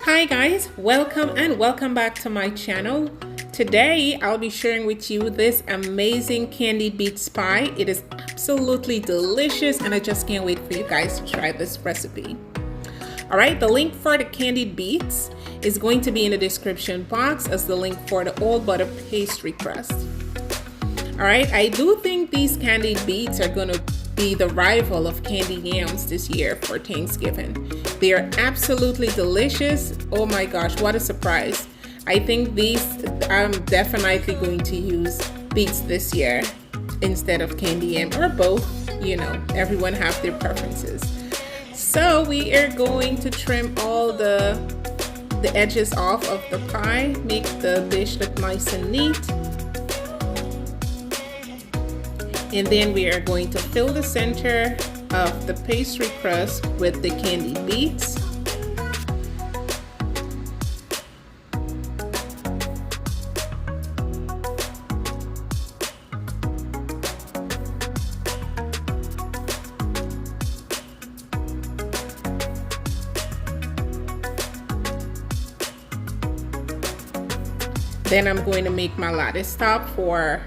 Hi guys, welcome back to my channel. Today I'll be sharing with you this amazing candied beets pie. It is absolutely delicious and I just can't wait for you guys to try this recipe. Alright, the link for the candied beets is going to be in the description box as the link for the all butter pastry crust. Alright, I do think these candied beets are going to be the rival of candied yams this year for Thanksgiving. They are absolutely delicious. Oh my gosh, what a surprise. I think I'm definitely going to use beets this year instead of candy yam, or both. You know, everyone have their preferences. So we are going to trim all the edges off of the pie, make the dish look nice and neat. And then we are going to fill the center of the pastry crust with the candied beets. Then I'm going to make my lattice top for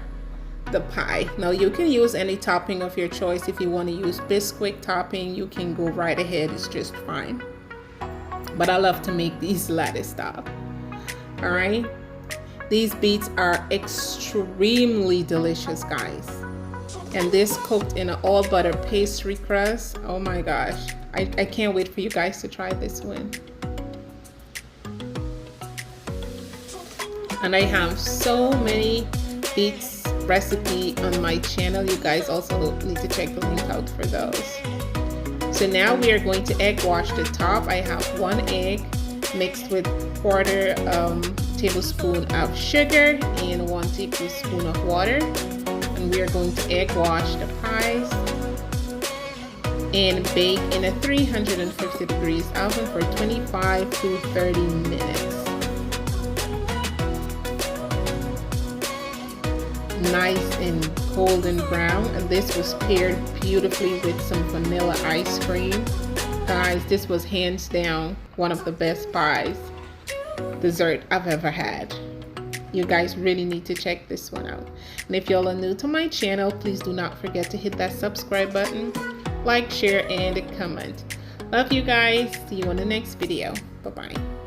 the pie. Now you can use any topping of your choice. If you want to use Bisquick topping, you can go right ahead, it's just fine. But I love to make these lattice top. All right, these beets are extremely delicious, guys, and this cooked in an all butter pastry crust. Oh my gosh, I can't wait for you guys to try this one. And I have so many beets recipe on my channel. You guys also need to check the link out for those. So now we are going to egg wash the top. I have 1 egg mixed with 1/4 tablespoon of sugar and 1 tablespoon of water, and we are going to egg wash the pies and bake in a 350 degrees oven for 25 to 30 minutes. Nice and golden brown, and this was paired beautifully with some vanilla ice cream. Guys, this was hands down one of the best pies dessert I've ever had. You guys really need to check this one out. And if y'all are new to my channel, please do not forget to hit that subscribe button, like, share, and comment. Love you guys. See you in the next video. Bye bye.